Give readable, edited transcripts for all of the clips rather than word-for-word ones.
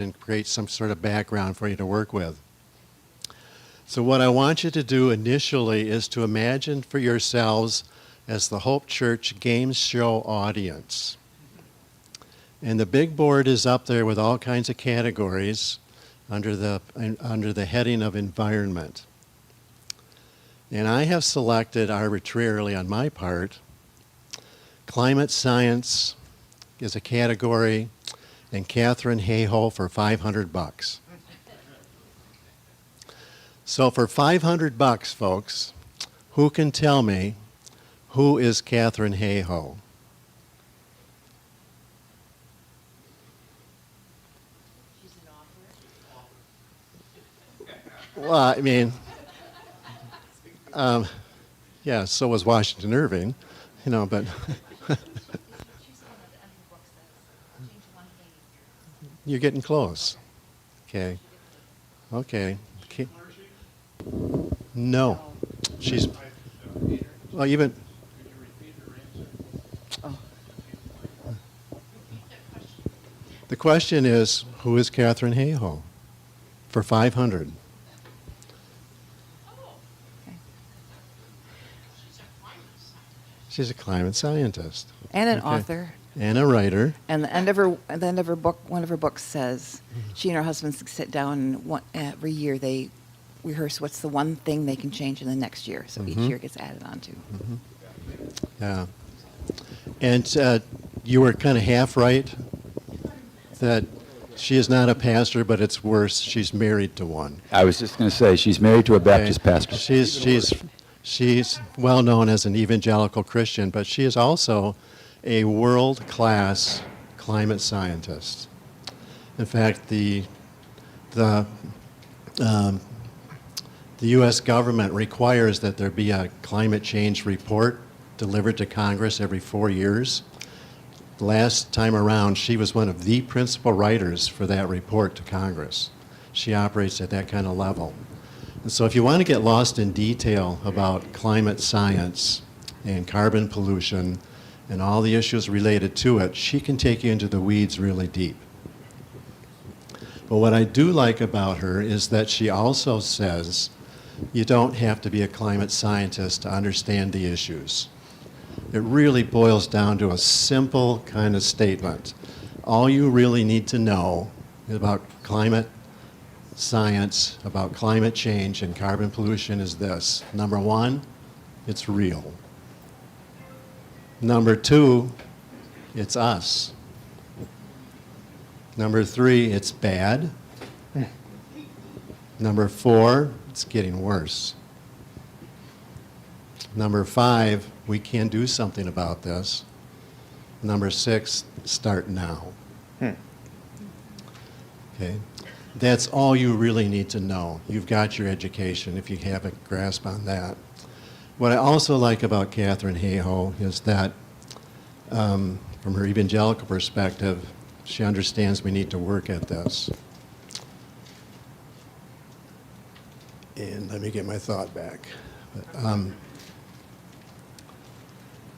and create some sort of background for you to work with. So what I want you to do initially is to imagine for yourselves as the Hope Church Game Show audience. And the big board is up there with all kinds of categories under the heading of environment. And I have selected arbitrarily on my part, climate science is a category, and Katharine Hayhoe for $500. So for $500, folks, who can tell me who is Katharine Hayhoe? She's an author. Well, I mean, yeah, so was Washington Irving, you know, but you're getting close. Okay. Okay. No. She's, well, even, the question is, who is Katharine Hayhoe for 500? She's a climate scientist. And an author. And a writer. And the end of her book, one of her books says, she and her husband sit down and every year they rehearse what's the one thing they can change in the next year. So each year gets added on to. Yeah. And you were kind of half right that she is not a pastor, but it's worse, she's married to one. I was just going to say, she's married to a Baptist pastor. She's well known as an evangelical Christian, but she is also a world-class climate scientist. In fact, the U.S. government requires that there be a climate change report delivered to Congress every 4 years. Last time around, she was one of the principal writers for that report to Congress. She operates at that kind of level. And so if you want to get lost in detail about climate science and carbon pollution and all the issues related to it, she can take you into the weeds really deep. But what I do like about her is that she also says you don't have to be a climate scientist to understand the issues. It really boils down to a simple kind of statement. All you really need to know about climate science, about climate change and carbon pollution is this. Number one, it's real. Number two, it's us. Number three, it's bad. Number four, it's getting worse. Number five, we can do something about this. Number six, start now. Okay. That's all you really need to know. You've got your education if you have a grasp on that. What I also like about Katharine Hayhoe is that from her evangelical perspective, she understands we need to work at this. And let me get my thought back.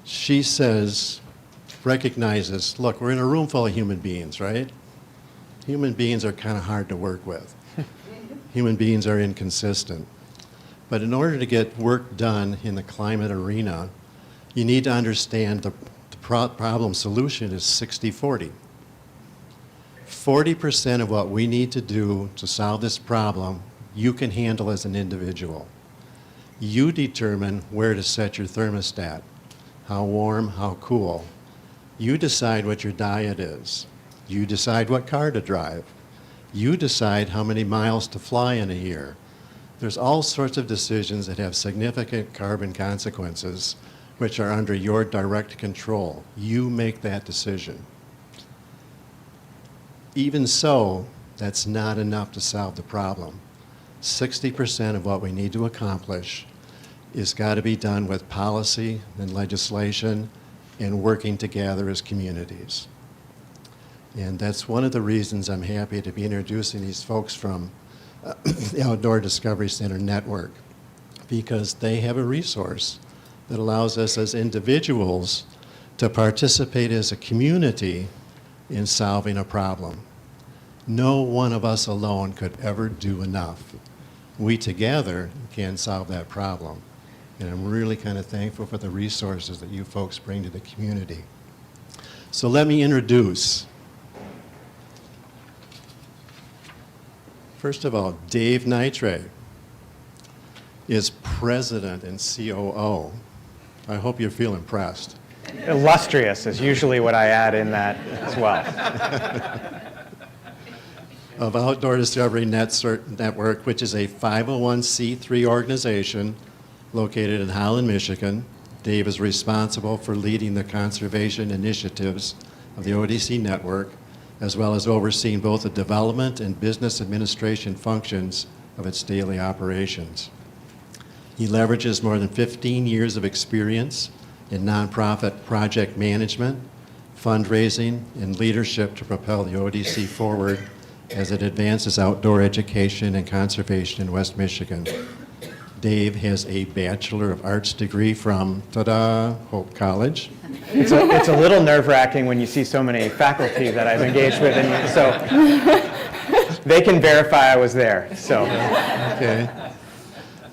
She says, recognizes, look, we're in a room full of human beings, right? Human beings are kind of hard to work with. Human beings are inconsistent. But in order to get work done in the climate arena, you need to understand the problem solution is 60-40. 40% of what we need to do to solve this problem, you can handle as an individual. You determine where to set your thermostat, how warm, how cool. You decide what your diet is. You decide what car to drive. You decide how many miles to fly in a year. There's all sorts of decisions that have significant carbon consequences which are under your direct control. You make that decision. Even so, that's not enough to solve the problem. 60% of what we need to accomplish is got to be done with policy and legislation and working together as communities. And that's one of the reasons I'm happy to be introducing these folks from the Outdoor Discovery Center Network, because they have a resource that allows us as individuals to participate as a community in solving a problem. No one of us alone could ever do enough. We together can solve that problem. And I'm really kind of thankful for the resources that you folks bring to the community. So let me introduce, first of all, Dave Nyitray is president and COO. I hope you feel impressed. Illustrious is usually what I add in that as well. Of Outdoor Discovery Network, which is a 501c3 organization located in Holland, Michigan. Dave is responsible for leading the conservation initiatives of the ODC Network, as well as overseeing both the development and business administration functions of its daily operations. He leverages more than 15 years of experience in nonprofit project management, fundraising, and leadership to propel the ODC forward as it advances outdoor education and conservation in West Michigan. Dave has a Bachelor of Arts degree from, ta-da, Hope College. It's a little nerve-wracking when you see so many faculty that I've engaged with, and so they can verify I was there. So, Okay.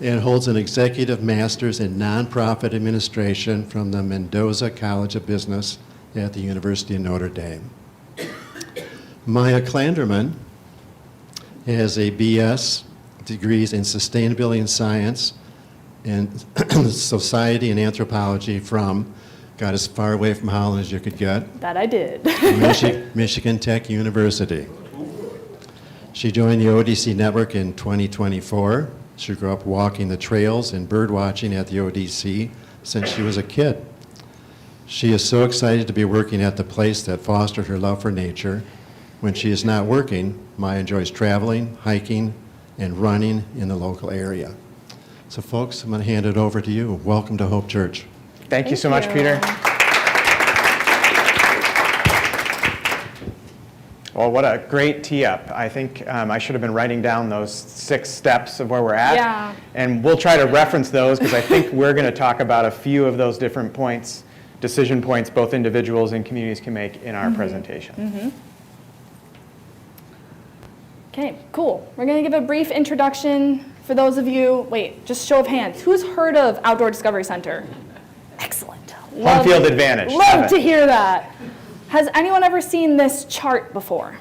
And holds an Executive Master's in Nonprofit Administration from the Mendoza College of Business at the University of Notre Dame. Maya Klanderman has a BS degrees in Sustainability and Science and Society and Anthropology from, got as far away from Holland as you could get, That I did. Michigan Tech University. She joined the ODC Network in 2024. She grew up walking the trails and bird watching at the ODC since she was a kid. She is so excited to be working at the place that fostered her love for nature. When she is not working, Maya enjoys traveling, hiking, and running in the local area. So folks, I'm going to hand it over to you. Welcome to Hope Church. thank you so much, Peter. Well, what a great tee-up. I think I should have been writing down those 6 steps of where we're at. Yeah. And we'll try to reference those because I think we're going to talk about a few of those different points, decision points both individuals and communities can make in our presentation. Okay, cool. We're going to give a brief introduction for those of you. Wait, just show of hands. Who's heard of Outdoor Discovery Center? Excellent. Home field advantage. Love to hear that. Has anyone ever seen this chart before?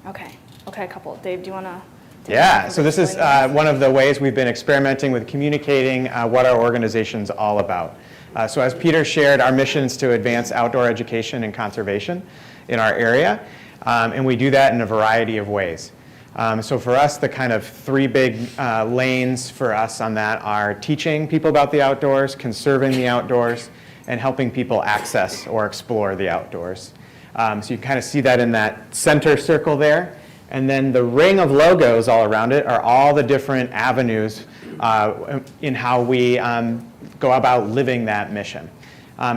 Okay, a couple. Dave, do you want to? Yeah, so this is one of the ways we've been experimenting with communicating what our organization's all about. So as Peter shared, our mission is to advance outdoor education and conservation in our area, and we do that in a variety of ways. So for us, the kind of 3 big lanes for us on that are teaching people about the outdoors, conserving the outdoors, and helping people access or explore the outdoors. So you kind of see that in that center circle there. And then the ring of logos all around it are all the different avenues in how we go about living that mission.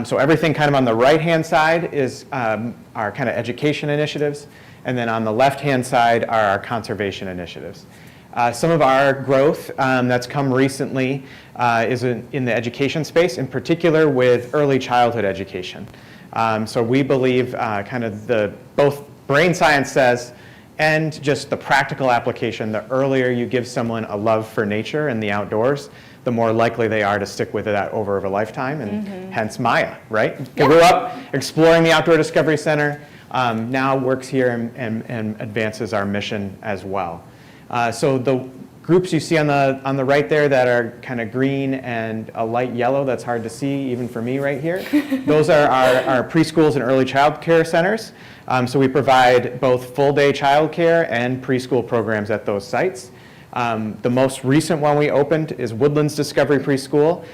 So everything kind of on the right-hand side is our kind of education initiatives. And then on the left-hand side are our conservation initiatives. Some of our growth that's come recently is in the education space, in particular with early childhood education. So we believe kind of both brain science says and just the practical application, the earlier you give someone a love for nature and the outdoors, the more likely they are to stick with it over a lifetime, and hence Maya, right? Yeah. Grew up exploring the Outdoor Discovery Center, now works here and advances our mission as well. So the groups you see on the right there that are kind of green and a light yellow, that's hard to see even for me right here, those are our preschools and early child care centers. So we provide both full-day child care and preschool programs at those sites. The most recent one we opened is Woodlands Discovery Preschool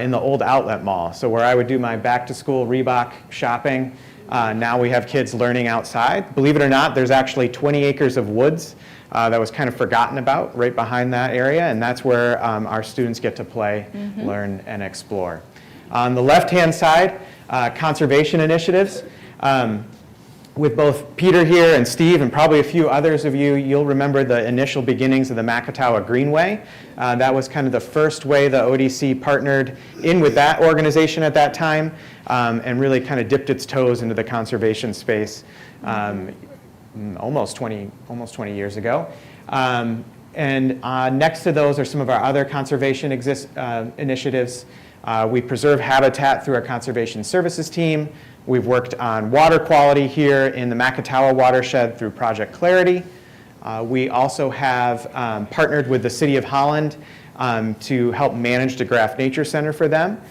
in the old outlet mall. So where I would do my back-to-school Reebok shopping, now we have kids learning outside. Believe it or not, there's actually 20 acres of woods that was kind of forgotten about right behind that area, and that's where our students get to play, learn, and explore. On the left-hand side, conservation initiatives. With both Peter here and Steve and probably a few others of you, you'll remember the initial beginnings of the Macatawa Greenway. That was kind of the first way the ODC partnered in with that organization at that time and really kind of dipped its toes into the conservation space. almost 20 years ago. And next to those are some of our other conservation initiatives. We preserve habitat through our conservation services team. We've worked on water quality here in the Macatawa watershed through Project Clarity. We also have partnered with the City of Holland to help manage DeGraff Nature Center for them.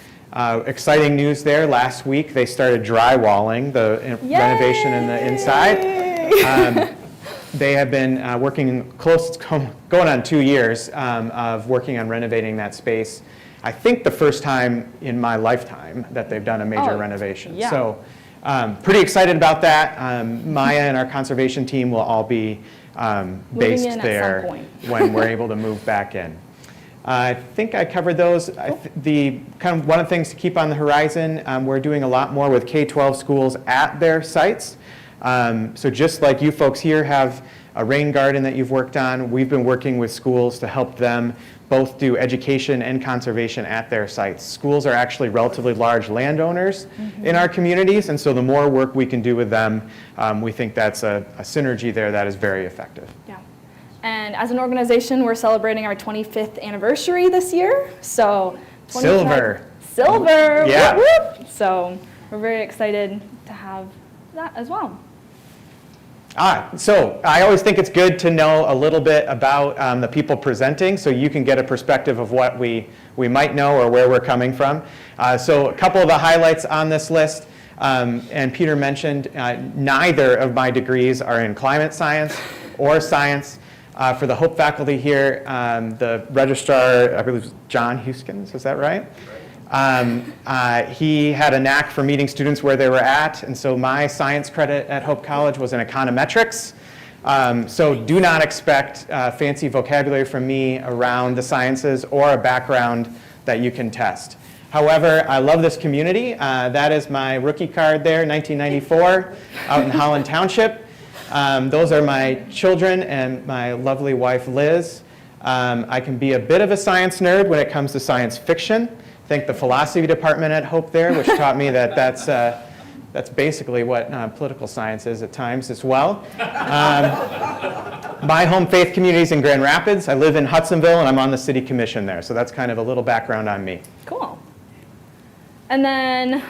Exciting news there. Last week they started drywalling the renovation in the inside. They have been working going on 2 years of working on renovating that space. I think the first time in my lifetime that they've done a major renovation. Yeah. So pretty excited about that. Maya and our conservation team will all be based in at there some point. when we're able to move back in. I think I covered those. Cool. One of the things to keep on the horizon, we're doing a lot more with K-12 schools at their sites. So just like you folks here have a rain garden that you've worked on, we've been working with schools to help them both do education and conservation at their sites. Schools are actually relatively large landowners in our communities, and so the more work we can do with them, we think that's a synergy there that is very effective. Yeah. And as an organization, we're celebrating our 25th anniversary this year. So Silver. Whoop, Yeah. whoop. So we're very excited to have that as well. So I always think it's good to know a little bit about the people presenting so you can get a perspective of what we might know or where we're coming from. So a couple of the highlights on this list, and Peter mentioned neither of my degrees are in climate science or science. For the Hope faculty here, the registrar, I believe, is John Huskins, is that right? He had a knack for meeting students where they were at, and so my science credit at Hope College was in econometrics. So do not expect fancy vocabulary from me around the sciences or a background that you can test. However, I love this community. That is my rookie card there, 1994, out in Holland Township. Those are my children and my lovely wife, Liz. I can be a bit of a science nerd when it comes to science fiction. Thank the philosophy department at Hope there, which taught me that that's basically what political science is at times as well. My home faith community is in Grand Rapids. I live in Hudsonville, and I'm on the city commission there. So that's kind of a little background on me. Cool. And then,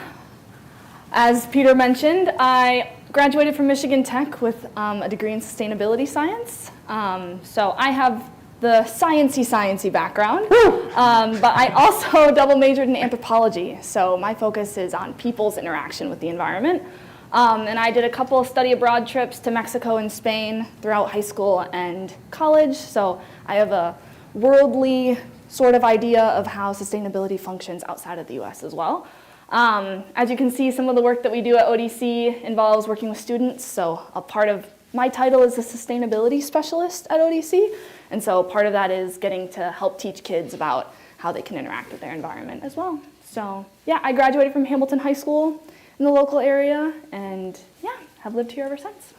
as Peter mentioned, I graduated from Michigan Tech with a degree in sustainability science. So I have the sciencey background, but I also double majored in anthropology. So my focus is on people's interaction with the environment. And I did a couple of study abroad trips to Mexico and Spain throughout high school and college. So I have a worldly sort of idea of how sustainability functions outside of the US as well. As you can see, some of the work that we do at ODC involves working with students. So a part of my title is a sustainability specialist at ODC. And so part of that is getting to help teach kids about how they can interact with their environment as well. So yeah, I graduated from Hamilton High School in the local area, and yeah, have lived here ever since.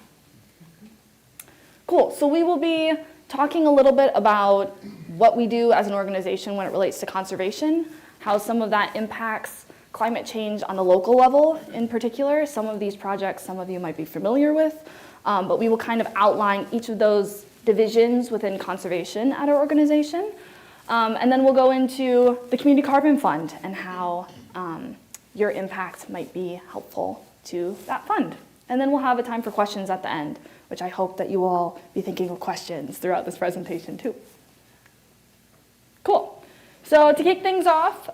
Cool, so we will be talking a little bit about what we do as an organization when it relates to conservation, how some of that impacts climate change on the local level in particular. Some of these projects some of you might be familiar with, but we will kind of outline each of those divisions within conservation at our organization. And then we'll go into the Community Carbon Fund and how your impact might be helpful to that fund. And then we'll have a time for questions at the end, which I hope that you will all be thinking of questions throughout this presentation too. Cool. So to kick things off,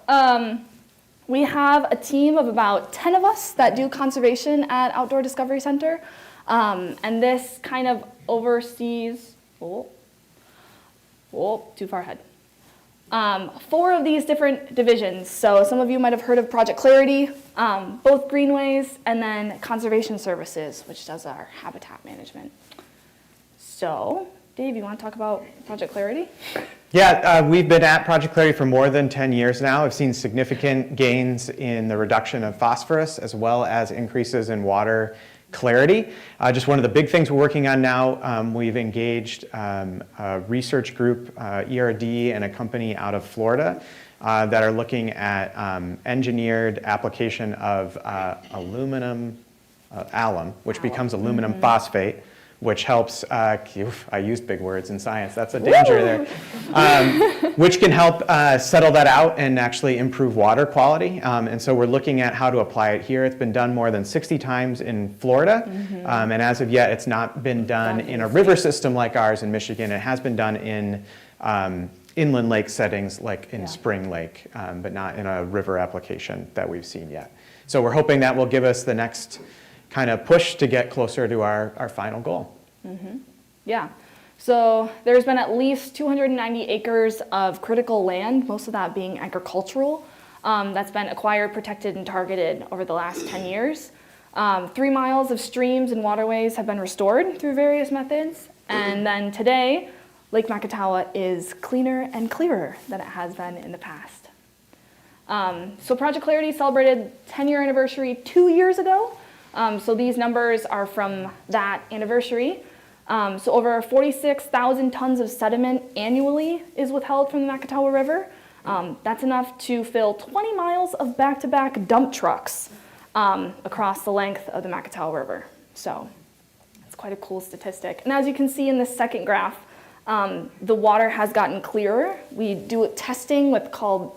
we have a team of about 10 of us that do conservation at Outdoor Discovery Center. And this kind of oversees, too far ahead. 4 of these different divisions. So some of you might have heard of Project Clarity, both greenways, and then Conservation Services, which does our habitat management. So, Dave, you want to talk about Project Clarity? Yeah, we've been at Project Clarity for more than 10 years now. I've seen significant gains in the reduction of phosphorus as well as increases in water clarity. Just one of the big things we're working on now, we've engaged a research group, ERD, and a company out of Florida that are looking at engineered application of aluminum, alum, which becomes aluminum phosphate, which helps, I used big words in science, that's a danger there, which can help settle that out and actually improve water quality. And so we're looking at how to apply it here. It's been done more than 60 times in Florida, and as of yet, it's not been done in a river system like ours in Michigan. It has been done in inland lake settings like in Spring Lake, but not in a river application that we've seen yet. So we're hoping that will give us the next kind of push to get closer to our final goal. Yeah. So there's been at least 290 acres of critical land, most of that being agricultural, that's been acquired, protected, and targeted over the last 10 years. 3 miles of streams and waterways have been restored through various methods. And then today, Lake Macatawa is cleaner and clearer than it has been in the past. So Project Clarity celebrated 10-year anniversary 2 years ago. So these numbers are from that anniversary. So over 46,000 tons of sediment annually is withheld from the Macatawa River. That's enough to fill 20 miles of back-to-back dump trucks across the length of the Macatawa River. So it's quite a cool statistic. And as you can see in this second graph, the water has gotten clearer. We do testing with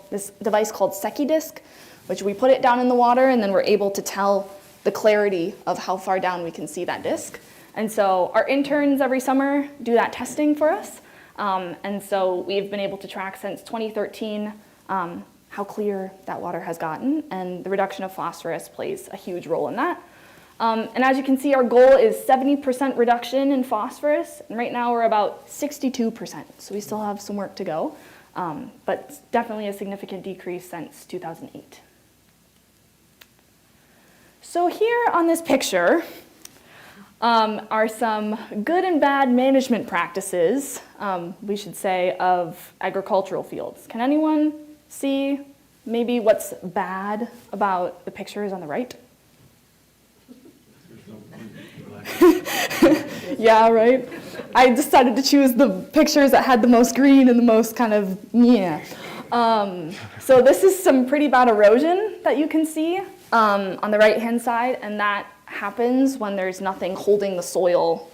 this device called SekiDisc, which we put it down in the water and then we're able to tell the clarity of how far down we can see that disc. And so our interns every summer do that testing for us. And so we've been able to track since 2013 how clear that water has gotten, and the reduction of phosphorus plays a huge role in that. And as you can see, our goal is 70% reduction in phosphorus, and right now we're about 62%, so we still have some work to go, but definitely a significant decrease since 2008. So here on this picture are some good and bad management practices, we should say, of agricultural fields. Can anyone see maybe what's bad about the pictures on the right? Yeah, right? I decided to choose the pictures that had the most green and the most kind of, So this is some pretty bad erosion that you can see on the right-hand side, and that happens when there's nothing holding the soil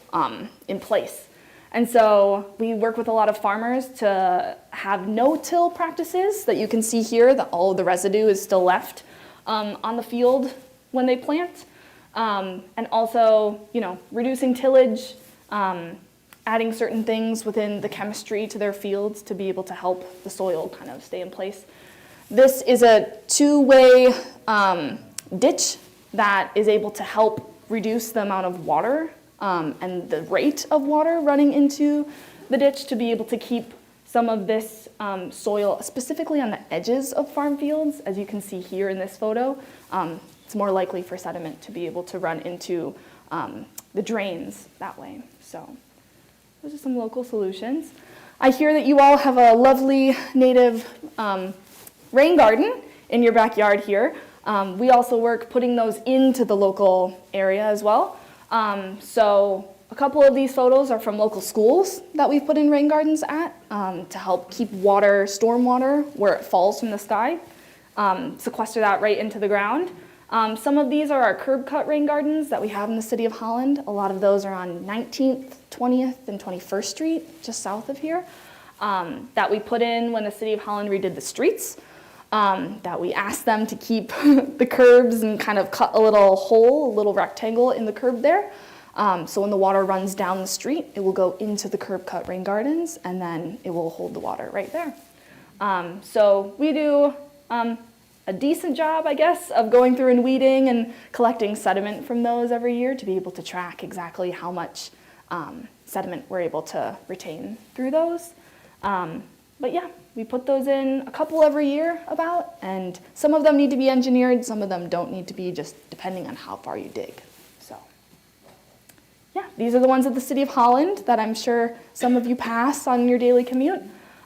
in place. And so we work with a lot of farmers to have no-till practices that you can see here, that all of the residue is still left on the field when they plant. And also, reducing tillage, adding certain things within the chemistry to their fields to be able to help the soil kind of stay in place. This is a two-way ditch that is able to help reduce the amount of water and the rate of water running into the ditch to be able to keep some of this soil, specifically on the edges of farm fields, as you can see here in this photo. It's more likely for sediment to be able to run into the drains that way. So those are some local solutions. I hear that you all have a lovely native rain garden in your backyard here. We also work putting those into the local area as well. So a couple of these photos are from local schools that we've put in rain gardens at to help keep water, stormwater, where it falls from the sky, sequester that right into the ground. Some of these are our curb cut rain gardens that we have in the city of Holland. A lot of those are on 19th, 20th, and 21st Street, just south of here, that we put in when the city of Holland redid the streets, that we asked them to keep the curbs and kind of cut a little hole, a little rectangle in the curb there. So when the water runs down the street, it will go into the curb cut rain gardens, and then it will hold the water right there. So we do a decent job, I guess, of going through and weeding and collecting sediment from those every year to be able to track exactly how much sediment we're able to retain through those. But yeah, we put those in a couple every year about, and some of them need to be engineered, some of them don't need to be, just depending on how far you dig. So yeah, these are the ones at the city of Holland that I'm sure some of you pass on your daily commute.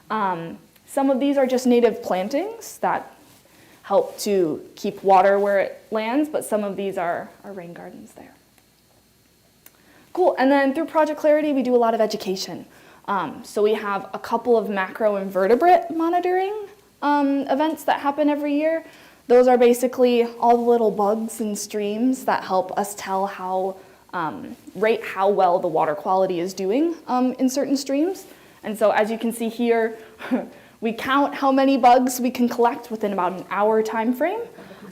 Some of these are just native plantings that help to keep water where it lands, but some of these are rain gardens there. Cool, and then through Project Clarity, we do a lot of education. So we have a couple of macroinvertebrate monitoring events that happen every year. Those are basically all the little bugs and streams that help us tell how rate how well the water quality is doing in certain streams. And so as you can see here, we count how many bugs we can collect within about an hour time frame.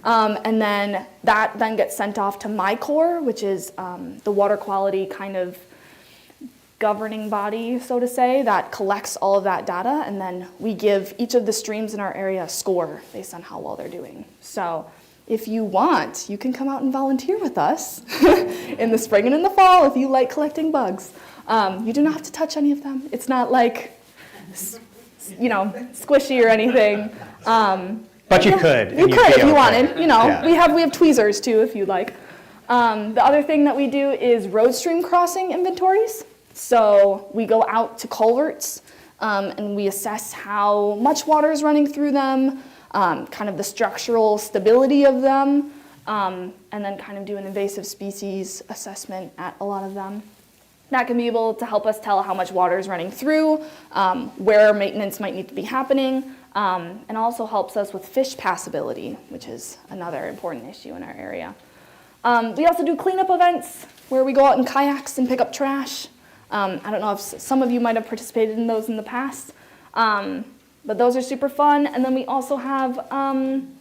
And then that then gets sent off to MyCore, which is the water quality kind of governing body, so to say, that collects all of that data. And then we give each of the streams in our area a score based on how well they're doing. So if you want, you can come out and volunteer with us in the spring and in the fall if you like collecting bugs. You do not have to touch any of them. It's not like, squishy or anything. But you could. You could if you wanted. Yeah. We have tweezers too if you'd like. The other thing that we do is road stream crossing inventories. So we go out to culverts and we assess how much water is running through them, kind of the structural stability of them, and then kind of do an invasive species assessment at a lot of them. That can be able to help us tell how much water is running through, where maintenance might need to be happening, and also helps us with fish passability, which is another important issue in our area. We also do cleanup events where we go out in kayaks and pick up trash. I don't know if some of you might have participated in those in the past, but those are super fun. And then we also have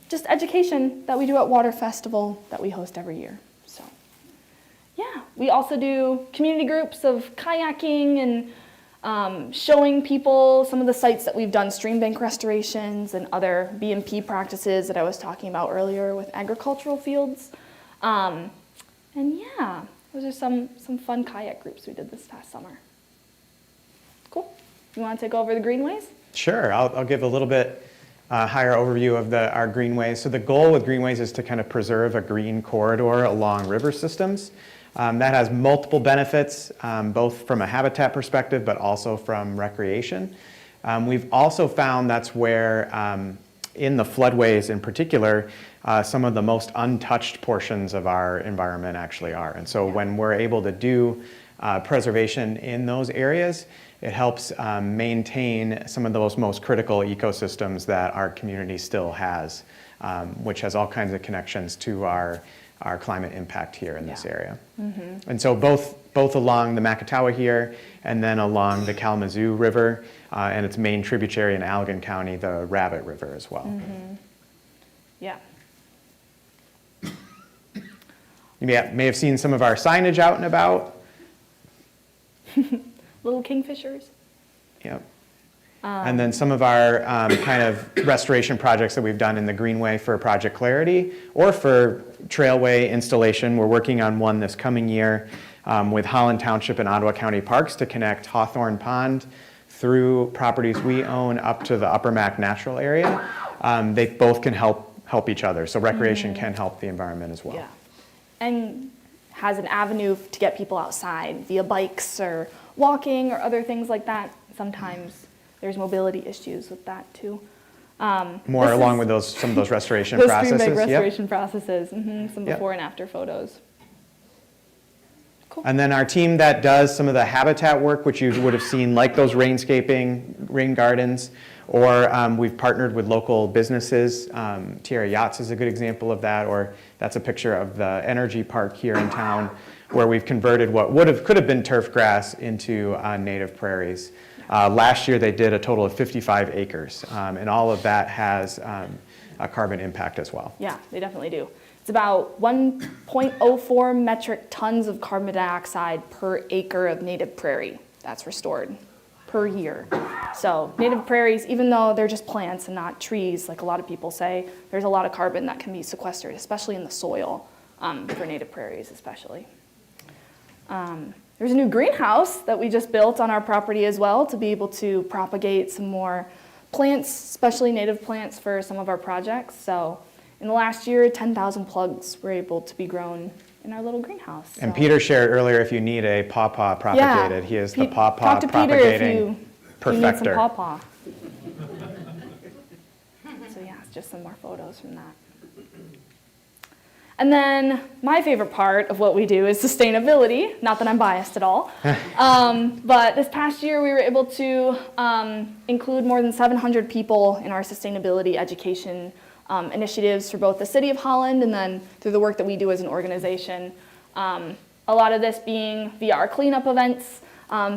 just education that we do at Water Festival that we host every year. So yeah, we also do community groups of kayaking and showing people some of the sites that we've done stream bank restorations and other B&P practices that I was talking about earlier with agricultural fields. And yeah, those are some fun kayak groups we did this past summer. Cool. You want to take over the greenways? Sure, I'll give a little bit higher overview of our greenways. So the goal with greenways is to kind of preserve a green corridor along river systems. That has multiple benefits, both from a habitat perspective, but also from recreation. We've also found that's where, in the floodways in particular, some of the most untouched portions of our environment actually are. And so when we're able to do preservation in those areas, it helps maintain some of those most critical ecosystems that our community still has, which has all kinds of connections to our climate impact here in this area. Mm-hmm. And so both along the Macatawa here and then along the Kalamazoo River and its main tributary in Allegan County, the Rabbit River as well. Mm-hmm. Yeah. You may have seen some of our signage out and about. Little kingfishers. Yep. And then some of our kind of restoration projects that we've done in the Greenway for Project Clarity or for Trailway installation. We're working on one this coming year with Holland Township and Ottawa County Parks to connect Hawthorne Pond through properties we own up to the Upper Mac Natural Area. They both can help each other. So recreation can help the environment as well. Yeah. And has an avenue to get people outside via bikes or walking or other things like that. Sometimes there's mobility issues with that too. More along with some of those restoration those processes. Stream bank restoration processes. Mm-hmm. Some Yep. before and after photos. Cool. And then our team that does some of the habitat work, which you would have seen, like those rain gardens, or we've partnered with local businesses. Tierra Yachts is a good example of that, or that's a picture of the energy park here in town, where we've converted what could have been turf grass into native prairies. Last year they did a total of 55 acres, and all of that has a carbon impact as well. Yeah, they definitely do. It's about 1.04 metric tons of carbon dioxide per acre of native prairie that's restored per year. So native prairies, even though they're just plants and not trees, like a lot of people say, there's a lot of carbon that can be sequestered, especially in the soil, for native prairies especially. There's a new greenhouse that we just built on our property as well to be able to propagate some more plants, especially native plants for some of our projects. So in the last year, 10,000 plugs were able to be grown in our little greenhouse. And So- Peter shared earlier, if you need a pawpaw propagated, he is the pawpaw Talk to Peter if propagating you need some perfecter. pawpaw. So yeah, it's just some more photos from that. And then my favorite part of what we do is sustainability. Not that I'm biased at all. But this past year we were able to include more than 700 people in our sustainability education initiatives for both the City of Holland and then through the work that we do as an organization. a lot of this being via our cleanup events.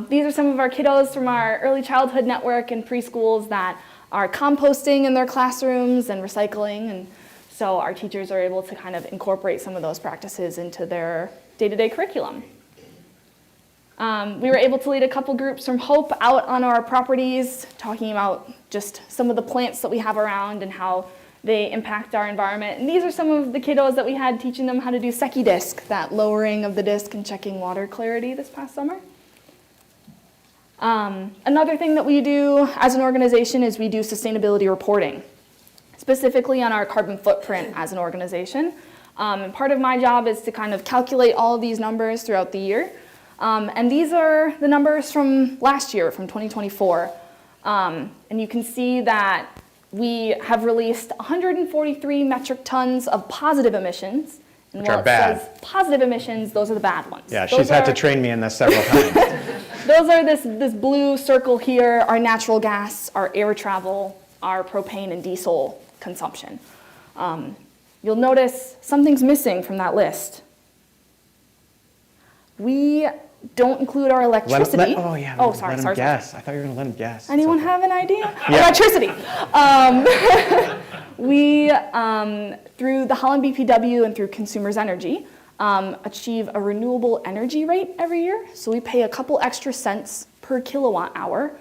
These are some of our kiddos from our early childhood network and preschools that are composting in their classrooms and recycling, and so our teachers are able to kind of incorporate some of those practices into their day-to-day curriculum. We were able to lead a couple groups from Hope out on our properties, talking about just some of the plants that we have around and how they impact our environment. And these are some of the kiddos that we had teaching them how to do Secchi disc, that lowering of the disc and checking water clarity this past summer. Another thing that we do as an organization is we do sustainability reporting, specifically on our carbon footprint as an organization. And part of my job is to kind of calculate all of these numbers throughout the year. And these are the numbers from last year, from 2024. And you can see that we have released 143 metric tons of positive emissions. And Which while are it bad. says positive emissions, those are the bad ones. Yeah, Those she's had to are- train me in this several times. Those are this blue circle here, our natural gas, our air travel, our propane and diesel consumption. You'll notice something's missing from that list. We don't include our electricity. Oh, yeah. Oh, let sorry, him sorry. guess. I thought you were going to let him guess. It's Anyone okay. have an idea? Yeah. Electricity. We, through the Holland BPW and through Consumers Energy, achieve a renewable energy rate every year. So we pay a couple extra cents per kilowatt hour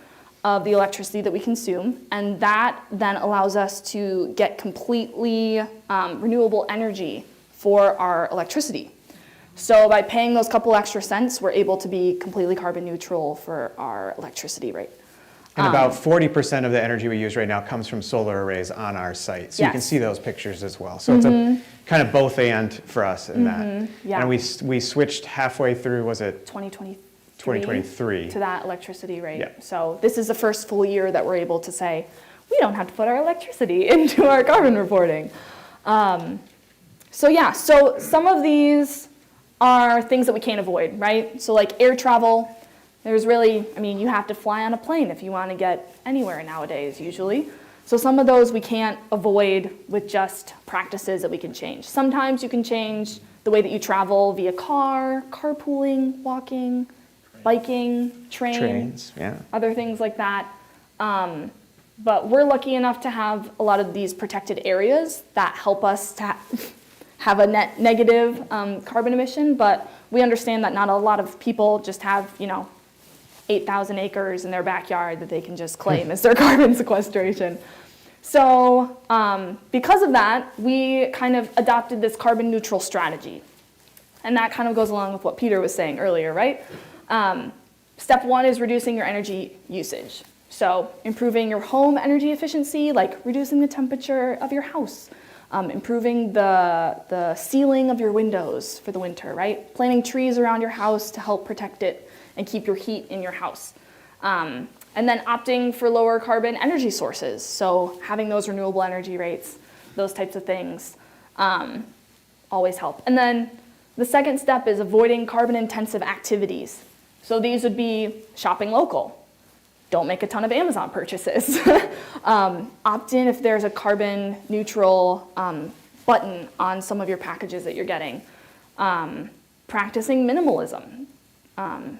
of the electricity that we consume, and that then allows us to get completely renewable energy for our electricity. So by paying those couple extra cents, we're able to be completely carbon neutral for our electricity rate. And about 40% of the energy we use right now comes from solar arrays on our site. So you can Yes. see those pictures as well. So it's a kind of both and for us in that. Yeah. And we switched halfway through, was it 2023 to that electricity rate. Yeah. So this is the first full year that we're able to say, we don't have to put our electricity into our carbon reporting. So some of these are things that we can't avoid, right? So like air travel, there's really, you have to fly on a plane if you want to get anywhere nowadays usually. So some of those we can't avoid with just practices that we can change. Sometimes you can change the way that you travel via car, carpooling, walking, biking, trains? Yeah. other things like that. But we're lucky enough to have a lot of these protected areas that help us to have a net negative carbon emission, but we understand that not a lot of people just have, 8,000 acres in their backyard that they can just claim as their carbon sequestration. So because of that, we kind of adopted this carbon neutral strategy. And that kind of goes along with what Peter was saying earlier, right? Step one is reducing your energy usage. So improving your home energy efficiency, like reducing the temperature of your house, improving the ceiling of your windows for the winter, right? Planting trees around your house to help protect it and keep your heat in your house. And then opting for lower carbon energy sources. So having those renewable energy rates, those types of things always help. And then the second step is avoiding carbon intensive activities. So these would be shopping local. Don't make a ton of Amazon purchases. Opt in if there's a carbon neutral button on some of your packages that you're getting. Practicing minimalism,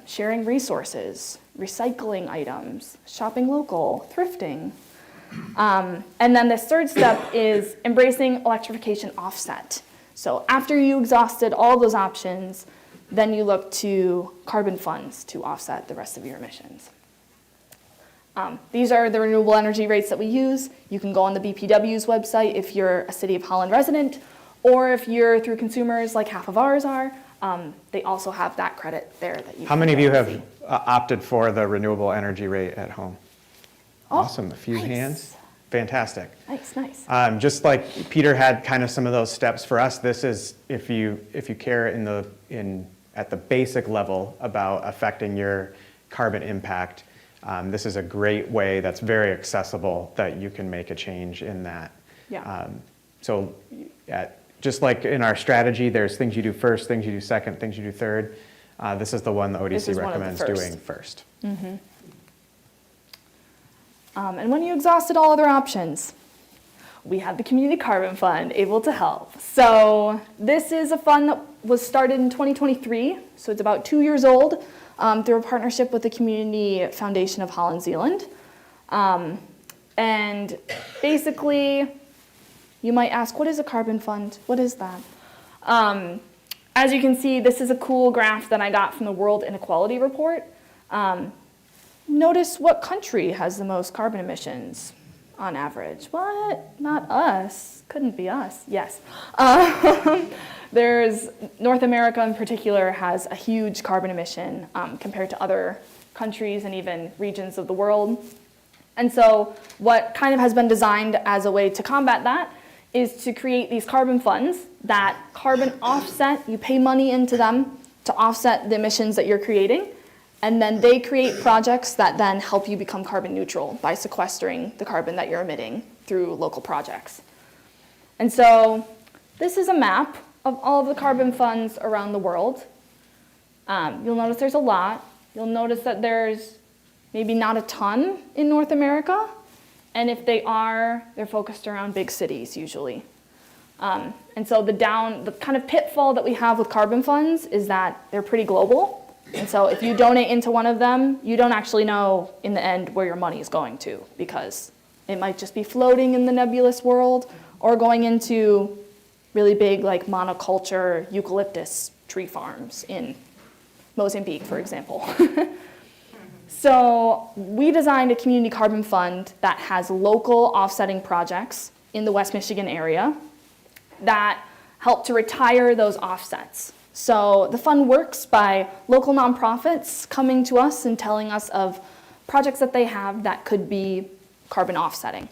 sharing resources, recycling items, shopping local, thrifting. And then the third step is embracing electrification offset. So after you exhausted all those options, then you look to carbon funds to offset the rest of your emissions. These are the renewable energy rates that we use. You can go on the BPW's website if you're a City of Holland resident, or if you're through consumers like half of ours are, they also have that credit there that you How can many of go you and have see. opted for the renewable energy rate at home? Oh, Awesome, a few nice. hands. Fantastic. Nice. Just like Peter had kind of some of those steps for us, this is if you care at the basic level about affecting your carbon impact, this is a great way that's very accessible that you can make a change in that. Yeah. Just like in our strategy, there's things you do first, things you do second, things you do third. This is the one the This ODC is one of the recommends first. doing first. And when you exhausted all other options, we have the Community Carbon Fund able to help. So this is a fund that was started in 2023, so it's about 2 years old, through a partnership with the Community Foundation of Holland, Zeeland. And basically, you might ask, what is a carbon fund? What is that? As you can see, this is a cool graph that I got from the World Inequality Report. Notice what country has the most carbon emissions on average. What? Not us. Couldn't be us. Yes. There's North America in particular has a huge carbon emission compared to other countries and even regions of the world. And so what kind of has been designed as a way to combat that is to create these carbon funds that carbon offset. You pay money into them to offset the emissions that you're creating, and then they create projects that then help you become carbon neutral by sequestering the carbon that you're emitting through local projects. And so this is a map of all of the carbon funds around the world. You'll notice there's a lot. You'll notice that there's maybe not a ton in North America, and if they are, they're focused around big cities usually. And so the kind of pitfall that we have with carbon funds is that they're pretty global. And so if you donate into one of them, you don't actually know in the end where your money is going to, because it might just be floating in the nebulous world or going into really big like monoculture eucalyptus tree farms in Mozambique, for example. So we designed a community carbon fund that has local offsetting projects in the West Michigan area that help to retire those offsets. So the fund works by local nonprofits coming to us and telling us of projects that they have that could be carbon offsetting.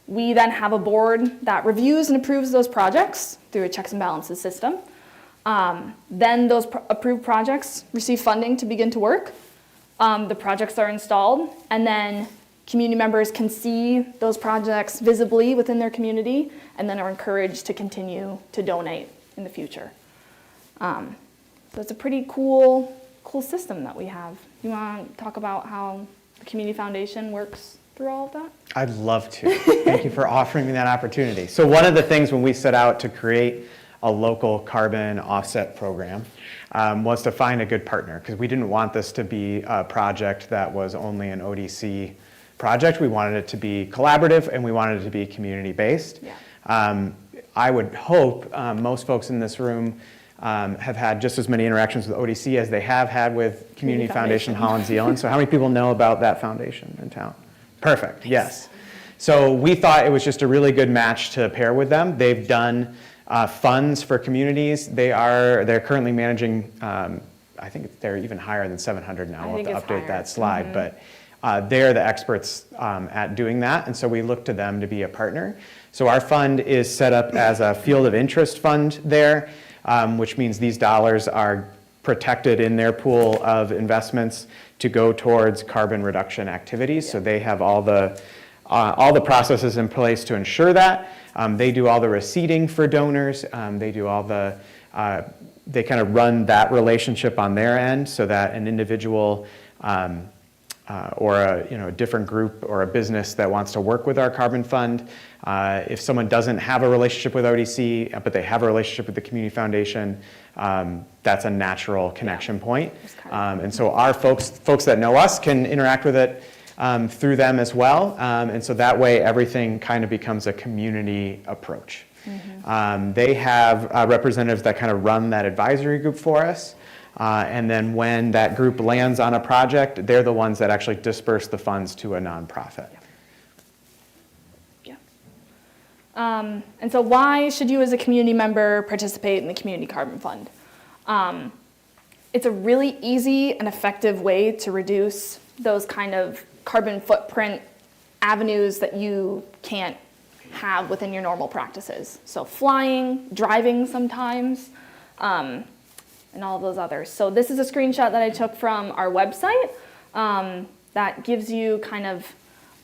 We then have a board that reviews and approves those projects through a checks and balances system. Then those approved projects receive funding to begin to work. The projects are installed, and then community members can see those projects visibly within their community and then are encouraged to continue to donate in the future. So it's a pretty cool system that we have. You want to talk about how the Community Foundation works through all of that? I'd love to. Thank you for offering me that opportunity. So one of the things when we set out to create a local carbon offset program was to find a good partner, because we didn't want this to be a project that was only an ODC project. We wanted it to be collaborative, and we wanted it to be community-based. Yeah. I would hope most folks in this room have had just as many interactions with ODC as they have had with Community Foundation Holland, Zeeland. So how many people know about that foundation in town? Perfect, yes. So we thought it was just a really good match to pair with them. They've done funds for communities. They're currently managing, I think they're even higher than 700 now. We'll have to update that slide, but they're the experts at doing that, and so we look to them to be a partner. So our fund is set up as a field of interest fund there, which means these dollars are protected in their pool of investments to go towards carbon reduction activities. Yeah. So they have all the processes in place to ensure that. They do all the receipting for donors. They do all the, they kind of run that relationship on their end so that an individual or a different group or a business that wants to work with our carbon fund, if someone doesn't have a relationship with ODC, but they have a relationship with the Community Foundation, that's a natural connection point. And so our folks that know us can interact with it through them as well. And so that way everything kind of becomes a community approach. Mm-hmm. They have representatives that kind of run that advisory group for us. And then when that group lands on a project, they're the ones that actually disperse the funds to a nonprofit. Yeah. And so why should you as a community member participate in the Community Carbon Fund? It's a really easy and effective way to reduce those kind of carbon footprint avenues that you can't have within your normal practices. So flying, driving sometimes, and all of those others. So this is a screenshot that I took from our website that gives you kind of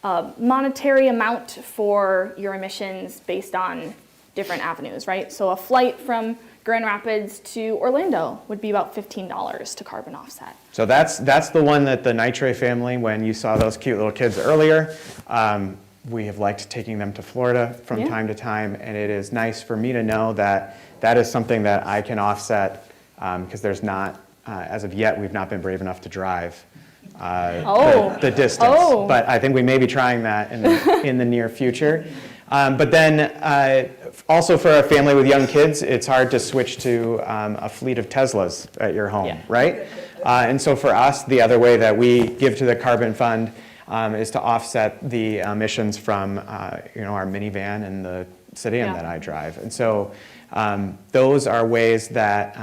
a monetary amount for your emissions based on different avenues, right? So a flight from Grand Rapids to Orlando would be about $15 to carbon offset. So that's the one that the Nyitray family, when you saw those cute little kids earlier, We have liked taking them to Florida from Yeah. time to time, and it is nice for me to know that that is something that I can offset, because there's not, as of yet, we've not been brave enough to drive the distance. Oh. But I think we may be trying that in the near future. But then also for a family with young kids, it's hard to switch to a fleet of Teslas at your home, Yeah. right? And so for us, the other way that we give to the Carbon Fund is to offset the emissions from our minivan and the sedan Yeah. that I drive. And so those are ways that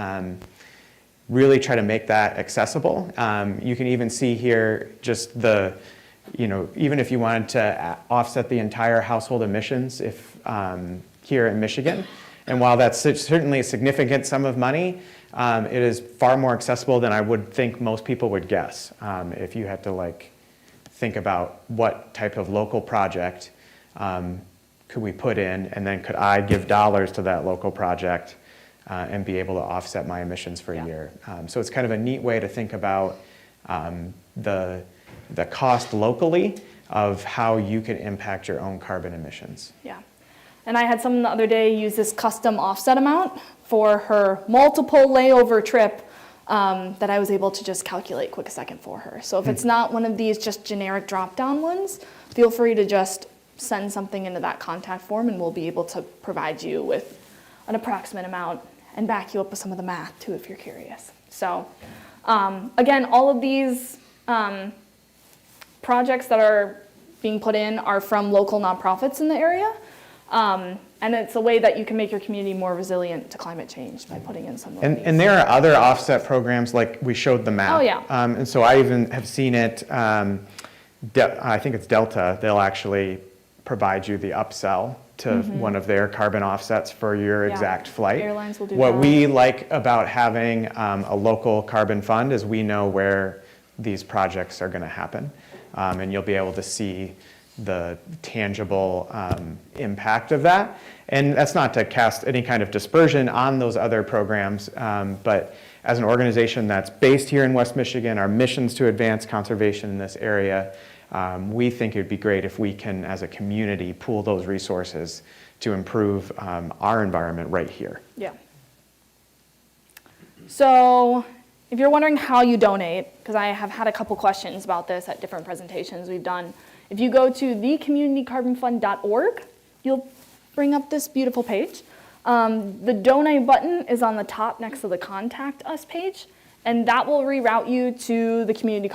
really try to make that accessible. You can even see here just even if you wanted to offset the entire household emissions here in Michigan, and while that's certainly a significant sum of money, it is far more accessible than I would think most people would guess. If you had to think about what type of local project could we put in, and then could I give dollars to that local project and be able to offset my emissions for a year. So it's kind of a neat way to think about the cost locally of how you can impact your own carbon emissions. Yeah. And I had someone the other day use this custom offset amount for her multiple layover trip that I was able to just calculate quick a second for her. So if it's not one of these just generic drop-down ones, feel free to just send something into that contact form and we'll be able to provide you with an approximate amount and back you up with some of the math too if you're curious. So again, all of these projects that are being put in are from local nonprofits in the area. And it's a way that you can make your community more resilient to climate change by putting in some of these. And there are other offset programs like we showed the map. Oh, yeah. And so I even have seen it, I think it's Delta, they'll actually provide you the upsell to one of their carbon offsets for your Yeah. exact flight. Airlines will do What that. we like about having a local carbon fund is we know where these projects are going to happen. And you'll be able to see the tangible impact of that. And that's not to cast any kind of dispersion on those other programs, but as an organization that's based here in West Michigan, our mission's to advance conservation in this area, we think it would be great if we can, as a community, pool those resources to improve our environment right here. Yeah. So if you're wondering how you donate, because I have had a couple questions about this at different presentations we've done, if you go to thecommunitycarbonfund.org, you'll bring up this beautiful page. The donate button is on the top next to the contact us page, and that will reroute you to the Community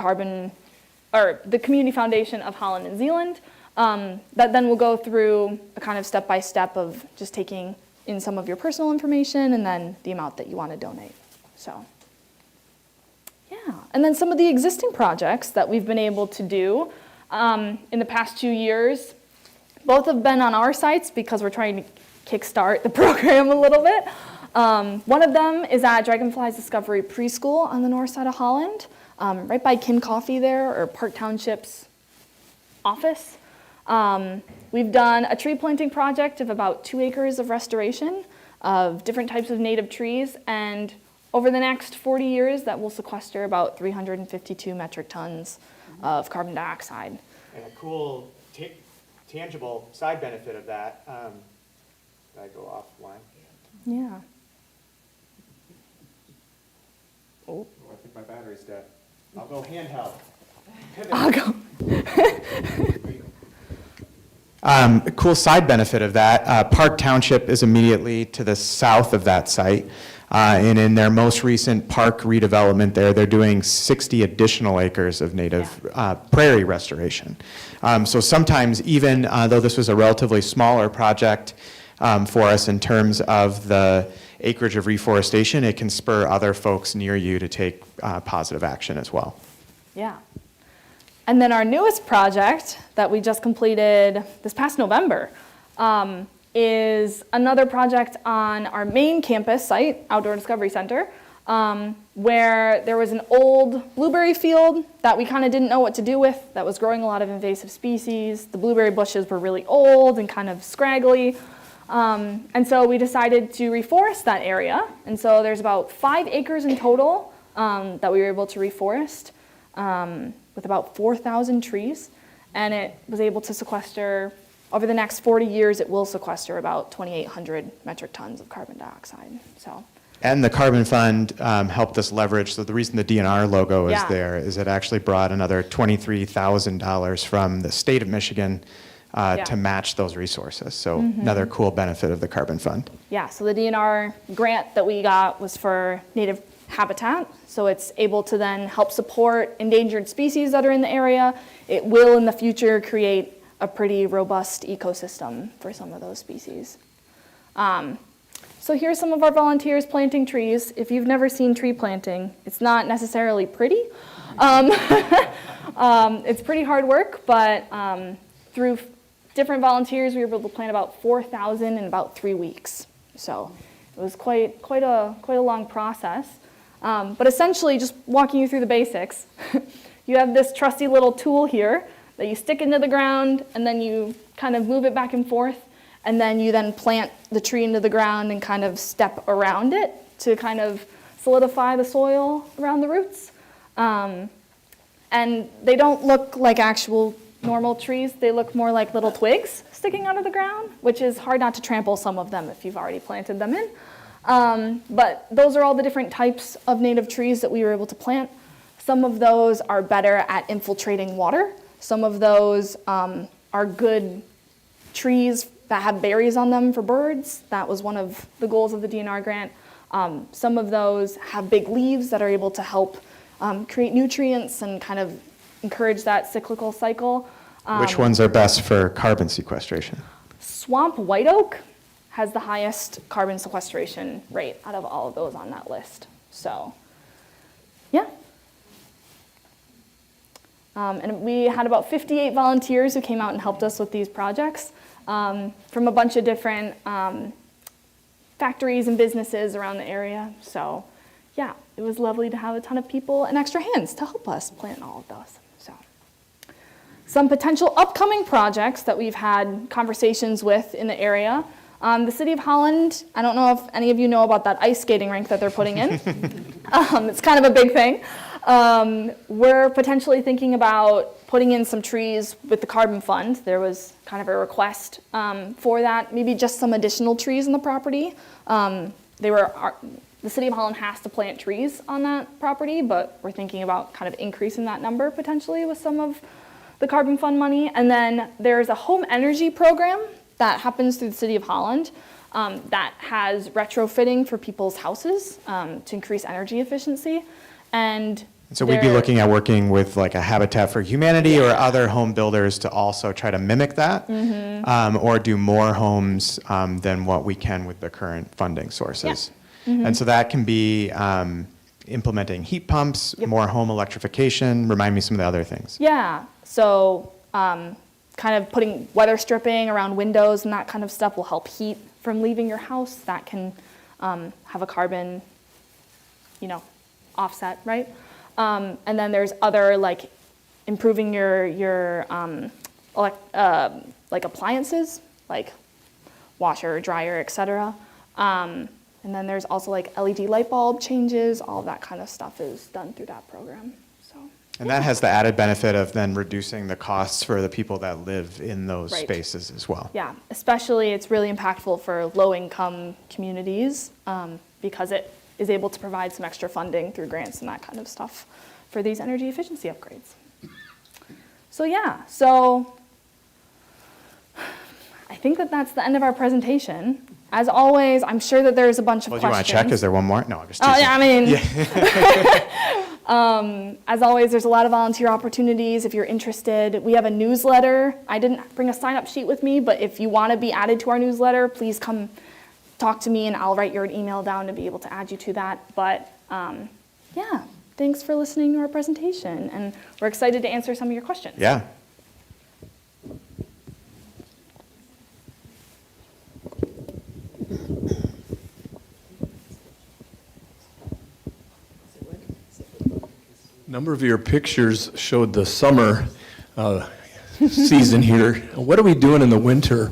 Foundation of Holland and Zeeland. That then will go through a kind of step-by-step of just taking in some of your personal information and then the amount that you want to donate. So, yeah. And then some of the existing projects that we've been able to do in the past 2 years, both have been on our sites because we're trying to kickstart the program a little bit. One of them is at Dragonfly's Discovery Preschool on the north side of Holland, right by Kim Coffee there, or Park Township's office. We've done a tree planting project of about 2 acres of restoration of different types of native trees, and over the next 40 years, that will sequester about 352 metric tons of carbon dioxide. And a cool, tangible side benefit of that, did I go offline? Yeah. Oh, I think my battery's dead. I'll go handheld. I'll go. A cool side benefit of that, Park Township is immediately to the south of that site. And in their most recent park redevelopment there, they're doing 60 additional acres of native prairie restoration. So sometimes, even though this was a relatively smaller project for us in terms of the acreage of reforestation, it can spur other folks near you to take positive action as well. Yeah. And then our newest project that we just completed this past November is another project on our main campus site, Outdoor Discovery Center, where there was an old blueberry field that we kind of didn't know what to do with, that was growing a lot of invasive species. The blueberry bushes were really old and kind of scraggly. And so we decided to reforest that area. And so there's about 5 acres in total that we were able to reforest with about 4,000 trees. and it was able to sequester, over the next 40 years, it will sequester about 2,800 metric tons of carbon dioxide. So. And the Carbon Fund helped us leverage, so the reason the DNR logo is Yeah. there is it actually brought another $23,000 from the state of Michigan to match those resources. So another cool benefit of the Carbon Fund. Yeah, so the DNR grant that we got was for native habitat, so it's able to then help support endangered species that are in the area. It will in the future create a pretty robust ecosystem for some of those species. So here's some of our volunteers planting trees. If you've never seen tree planting, it's not necessarily pretty. It's pretty hard work, but through different volunteers, we were able to plant about 4,000 in about 3 weeks. So it was quite a long process. But essentially, just walking you through the basics, you have this trusty little tool here that you stick into the ground, and then you kind of move it back and forth, and then you then plant the tree into the ground and kind of step around it to kind of solidify the soil around the roots. And they don't look like actual normal trees. They look more like little twigs sticking out of the ground, which is hard not to trample some of them if you've already planted them in. But those are all the different types of native trees that we were able to plant. Some of those are better at infiltrating water. Some of those are good trees that have berries on them for birds. That was one of the goals of the DNR grant. Some of those have big leaves that are able to help create nutrients and kind of encourage that cyclical cycle. Which ones are best for carbon sequestration? Swamp white oak has the highest carbon sequestration rate out of all of those on that list. So, yeah. And we had about 58 volunteers who came out and helped us with these projects from a bunch of different factories and businesses around the area. So, yeah, it was lovely to have a ton of people and extra hands to help us plant all of those. So, some potential upcoming projects that we've had conversations with in the area. The City of Holland, I don't know if any of you know about that ice skating rink that they're putting in. It's kind of a big thing. We're potentially thinking about putting in some trees with the Carbon Fund. There was kind of a request for that, maybe just some additional trees on the property. The City of Holland has to plant trees on that property, but we're thinking about kind of increasing that number potentially with some of the Carbon Fund money. And then there's a home energy program that happens through the City of Holland that has retrofitting for people's houses to increase energy efficiency. And so we'd be looking at working with like a Habitat for Humanity or other home builders to also try to mimic that or do more homes than what we can with the current funding sources. And so that can be implementing heat pumps, more home electrification. Remind me some of the other things. Yeah, so kind of putting weather stripping around windows and that kind of stuff will help heat from leaving your house. That can have a carbon, offset, right? And then there's other like improving your like appliances, like washer, dryer, etc. And then there's also like LED light bulb changes. All of that kind of stuff is done through that program. So. And that has the added benefit of then reducing the costs for the people that live in those spaces as well. Yeah, especially it's really impactful for low-income communities because it is able to provide some extra funding through grants and that kind of stuff for these energy efficiency upgrades. So yeah, I think that's the end of our presentation. As always, I'm sure that there's a bunch of questions. Do you want to check? Is there one more? No, I'm just teasing. Oh, yeah, I mean, as always, there's a lot of volunteer opportunities if you're interested. We have a newsletter. I didn't bring a sign-up sheet with me, but if you want to be added to our newsletter, please come talk to me and I'll write your email down to be able to add you to that. But yeah, thanks for listening to our presentation, and we're excited to answer some of your questions. Yeah. A number of your pictures showed the summer season here. What are we doing in the winter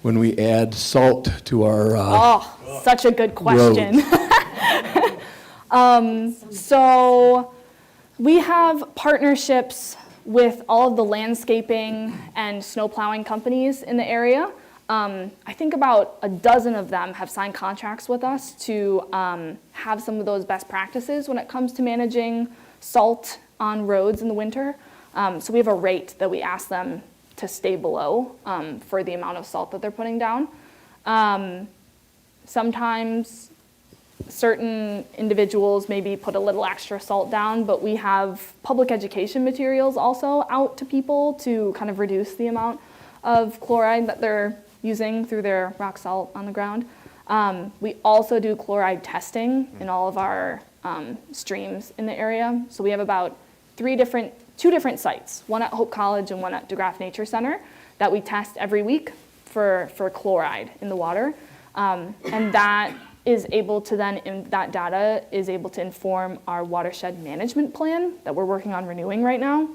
when we add salt to our Such a good question. So we have partnerships with all of the landscaping and snow plowing companies in the area. I think about a dozen of them have signed contracts with us to have some of those best practices when it comes to managing salt on roads in the winter. So we have a rate that we ask them to stay below for the amount of salt that they're putting down. Sometimes certain individuals maybe put a little extra salt down, but we have public education materials also out to people to kind of reduce the amount of chloride that they're using through their rock salt on the ground. We also do chloride testing in all of our streams in the area. So we have about two different sites, one at Hope College and one at DeGraff Nature Center, that we test every week for chloride in the water. And that is able to that data is able to inform our watershed management plan that we're working on renewing right now.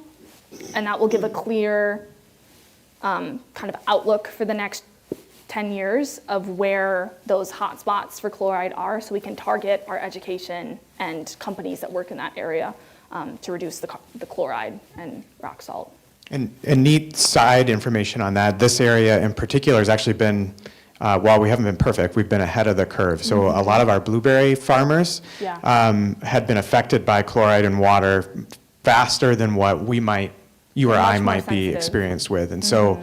And that will give a clear kind of outlook for the next 10 years of where those hot spots for chloride are, so we can target our education and companies that work in that area to reduce the chloride and rock salt. And neat side information on that, this area in particular has actually been, while we haven't been perfect, we've been ahead of the curve. So a lot of our blueberry farmers had been affected by chloride in water faster than what you or I might be experienced with. And so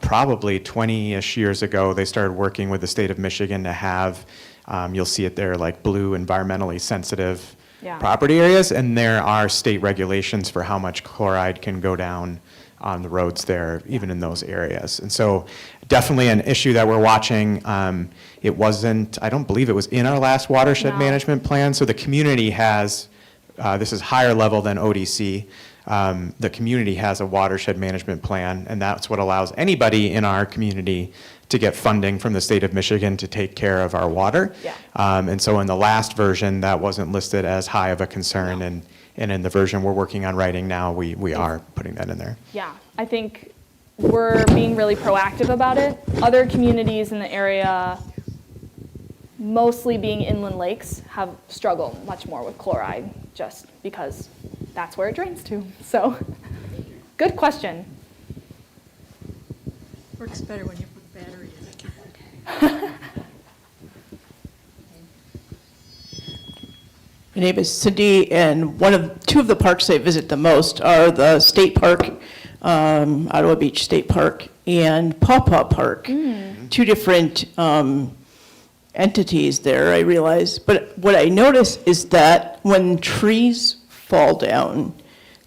probably 20-ish years ago, they started working with the state of Michigan to have, you'll see it there, like blue environmentally sensitive property areas. And there are state regulations for how much chloride can go down on the roads there, even in those areas. And so definitely an issue that we're watching. It wasn't, I don't believe it was in our last watershed management plan. So the community has, this is higher level than ODC. The community has a watershed management plan, and that's what allows anybody in our community to get funding from the state of Michigan to take care of our water. And so in the last version, that wasn't listed as high of a concern, and in the version we're working on writing now, we are putting that in there. Yeah, I think we're being really proactive about it. Other communities in the area, mostly being inland lakes, have struggled much more with chloride just because that's where it drains to. So, good question. Works better when you put battery in it. My name is Cindy, and two of the parks I visit the most are the state park, Ottawa Beach State Park, and Paw Paw Park. Two different entities there, I realize. But what I notice is that when trees fall down,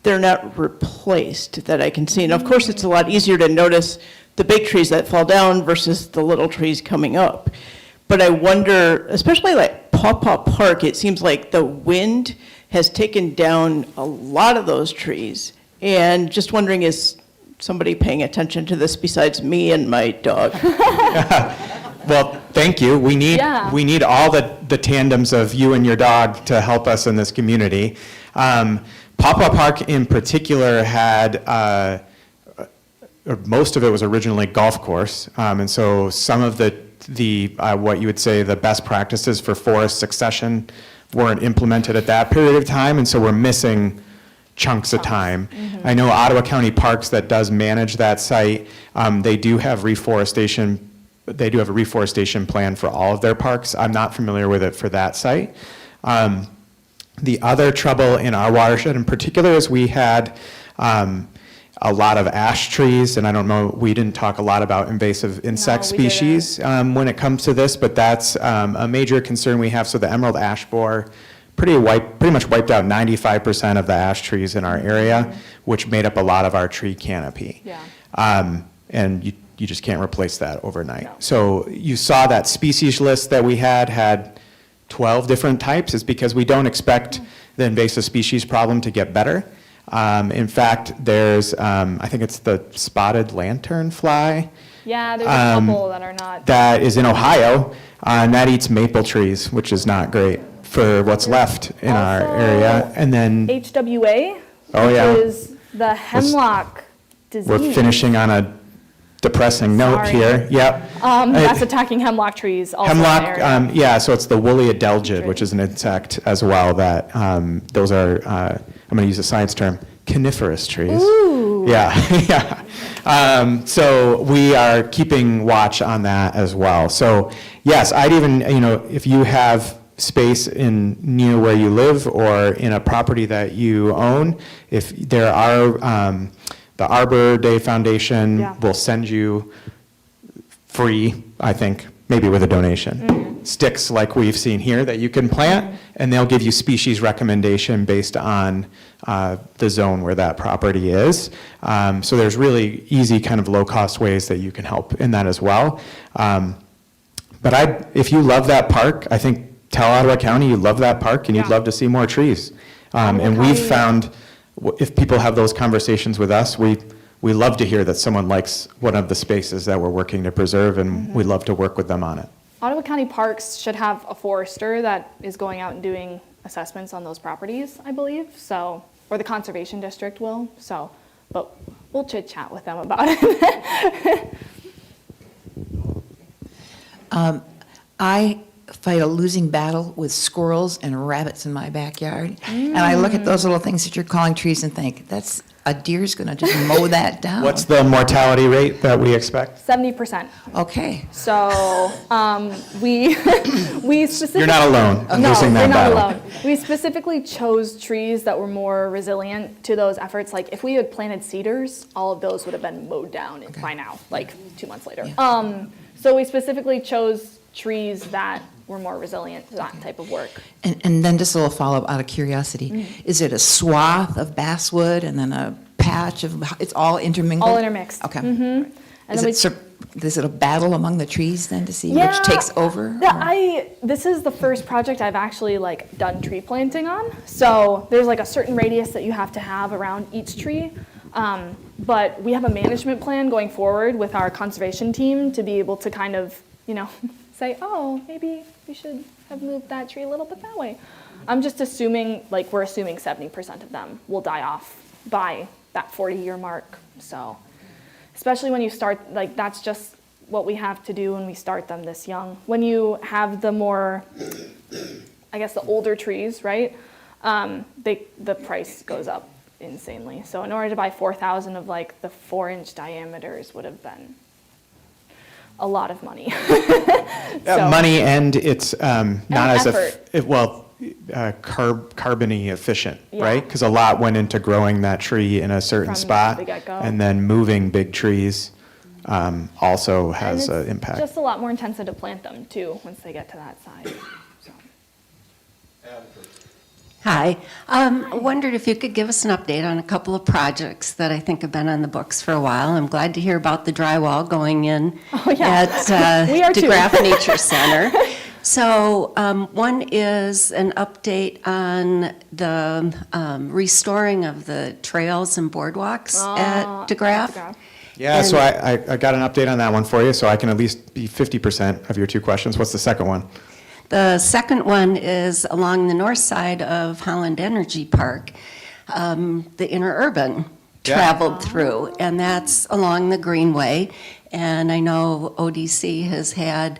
they're not replaced that I can see. And of course, it's a lot easier to notice the big trees that fall down versus the little trees coming up. But I wonder, especially like Paw Paw Park, it seems like the wind has taken down a lot of those trees. And just wondering, is somebody paying attention to this besides me and my dog? Well, thank you. We need all the tandems of you and your dog to help us in this community. Paw Paw Park in particular had, most of it was originally golf course, and so some of the what you would say the best practices for forest succession weren't implemented at that period of time, and so we're missing chunks of time. I know Ottawa County Parks that does manage that site. They do have reforestation. They do have a reforestation plan for all of their parks. I'm not familiar with it for that site. The other trouble in our watershed in particular is we had a lot of ash trees, and I don't know, we didn't talk a lot about invasive insect species when it comes to this, but that's a major concern we have. So the emerald ash borer pretty much wiped out 95% of the ash trees in our area, which made up a lot of our tree canopy. And you just can't replace that overnight. No. So you saw that species list that we had 12 different types. It's because we don't expect the invasive species problem to get better. In fact, there's, I think it's the spotted lanternfly. Yeah, there's a couple that are not. That is in Ohio, and that eats maple trees, which is not great for what's left in our area. And then HWA, which is the hemlock disease. We're finishing on a depressing note here. Yep. That's attacking hemlock trees also. Hemlock, yeah, so it's the woolly adelgid, which is an insect as well that those are, I'm going to use a science term, coniferous trees. Ooh. Yeah, yeah. So we are keeping watch on that as well. So yes, I'd even, if you have space near where you live or in a property that you own, if there are, the Arbor Day Foundation will send you free, I think, maybe with a donation, sticks like we've seen here that you can plant, and they'll give you species recommendation based on the zone where that property is. So there's really easy kind of low-cost ways that you can help in that as well. But if you love that park, I think tell Ottawa County you love that park and you'd love to see more trees. And we've found if people have those conversations with us, we love to hear that someone likes one of the spaces that we're working to preserve, and we love to work with them on it. Ottawa County Parks should have a forester that is going out and doing assessments on those properties, I believe. So, or the Conservation District will. So, but we'll chit chat with them about it. I fight a losing battle with squirrels and rabbits in my backyard. And I look at those little things that you're calling trees and think, a deer's going to just mow that down. What's the mortality rate that we expect? 70%. Okay. So we specifically... You're not alone in losing that battle. No, we're not alone. We specifically chose trees that were more resilient to those efforts. Like if we had planted cedars, all of those would have been mowed down by now, like 2 months later. Yeah. So we specifically chose trees that were more resilient to that type of work. And then just a little follow-up out of curiosity. Is it a swath of basswood and then a patch of, it's all intermingled? All intermixed. Okay. And Is it a battle among the trees then to see which takes over? This is the first project I've actually done tree planting on. So there's a certain radius that you have to have around each tree. But we have a management plan going forward with our conservation team to be able to kind of, say, oh, maybe we should have moved that tree a little bit that way. I'm just assuming, we're assuming 70% of them will die off by that 40-year mark. So, especially when you start, that's just what we have to do when we start them this young. When you have the more, I guess, the older trees, right, the price goes up insanely. So in order to buy 4,000 of the 4-inch diameters would have been a lot of money. Money, and it's not as effort. carbony efficient, right? Because a lot went into growing that tree in a certain From spot, the get-go. and then moving big trees also has an impact. Just a lot more intensive to plant them too once they get to that size. So. Hi. I wondered if you could give us an update on a couple of projects that I think have been on the books for a while. I'm glad to hear about the drywall going in at We are too. DeGraff Nature Center. So one is an update on the restoring of the trails and boardwalks at DeGraff. Yeah, so I got an update on that one for you, so I can at least be 50% of your two questions. What's the second one? The second one is along the north side of Holland Energy Park, the interurban traveled through, and that's along the Greenway. And I know ODC has had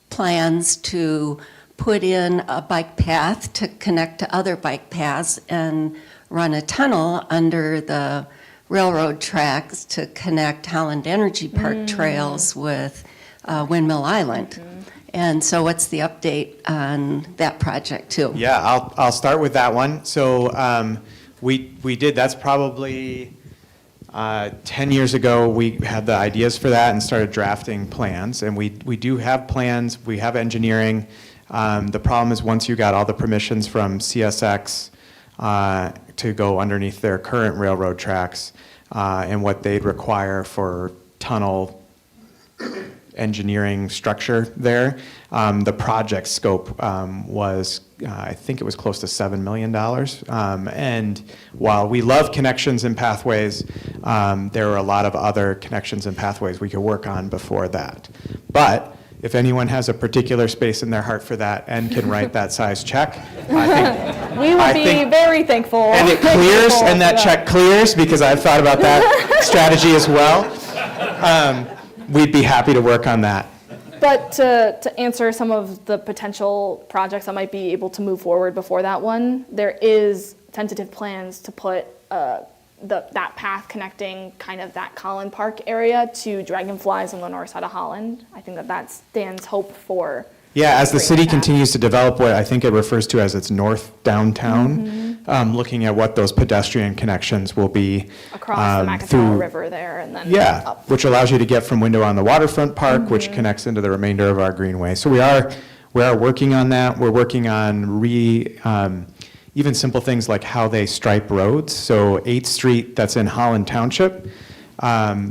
plans to put in a bike path to connect to other bike paths and run a tunnel under the railroad tracks to connect Holland Energy Park trails with Windmill Island. And so what's the update on that project too? Yeah, I'll start with that one. So we did, that's probably 10 years ago, we had the ideas for that and started drafting plans. And we do have plans, we have engineering. The problem is once you got all the permissions from CSX to go underneath their current railroad tracks and what they'd require for tunnel engineering structure there. The project scope was, I think it was close to $7 million. And while we love connections and pathways, there were a lot of other connections and pathways we could work on before that. But if anyone has a particular space in their heart for that and can write that size check, I think we would be very thankful. And it clears, and that check clears, because I've thought about that strategy as well. We'd be happy to work on that. But to answer some of the potential projects that might be able to move forward before that one, there is tentative plans to put that path connecting kind of that Collin Park area to dragonflies on the north side of Holland. I think that stands hope for. Yeah, as the Great city path. continues to develop what I think it refers to as its north downtown, looking at what those pedestrian connections will be. Across the through- Macatawa River there and then Yeah, up. which allows you to get from Window on the Waterfront Park, which connects into the remainder of our greenway. So we are working on that. We're working on even simple things like how they stripe roads. So 8th Street, that's in Holland Township,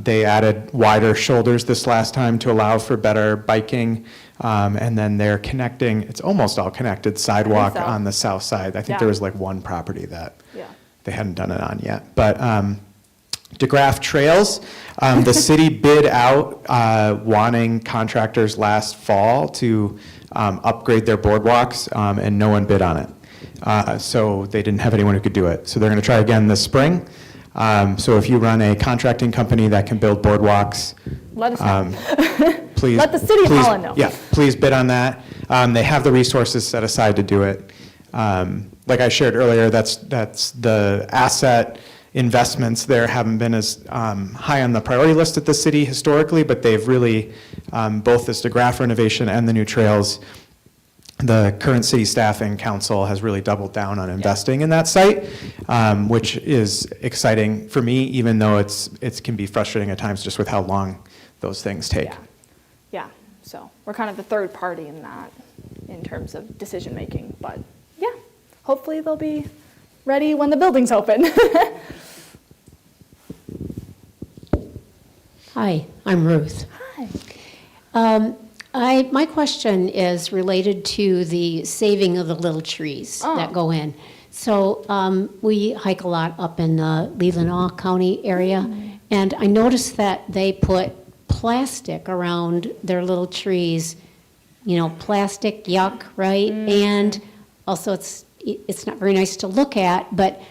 they added wider shoulders this last time to allow for better biking. And then they're connecting, it's almost all connected sidewalk so. on the south side. I think Yeah. there was like one property that Yeah. they hadn't done it on yet. But DeGraff Trails, the city bid out wanting contractors last fall to upgrade their boardwalks, and no one bid on it. So they didn't have anyone who could do it. So they're going to try again this spring. So if you run a contracting company that can build boardwalks, Let us know. please. Let the city of please- Holland know. Yeah, please bid on that. They have the resources set aside to do it. Like I shared earlier, that's the asset investments there haven't been as high on the priority list at the city historically, but they've really, both this DeGraff renovation and the new trails, the current city staff and council has really doubled down on investing in that site, which is exciting for me, even though it can be frustrating at times just with how long those things take. Yeah, so we're kind of the third party in that, in terms of decision making. But yeah, hopefully they'll be ready when the building's open. Hi, I'm Ruth. Hi. My question is related to the saving of the little trees that go in. So we hike a lot up in the Leelanau County area, and I noticed that they put plastic around their little trees. You know, plastic, yuck, right? And also it's not very nice to look at, but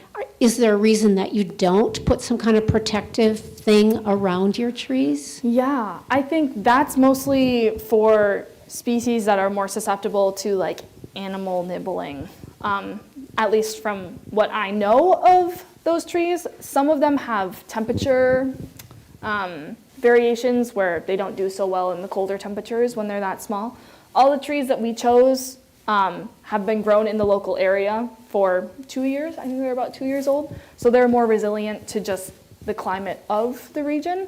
is there a reason that you don't put some kind of protective thing around your trees? Yeah, I think that's mostly for species that are more susceptible to like animal nibbling. At least from what I know of those trees, some of them have temperature variations where they don't do so well in the colder temperatures when they're that small. All the trees that we chose have been grown in the local area for 2 years. I think they're about 2 years old. So they're more resilient to just the climate of the region.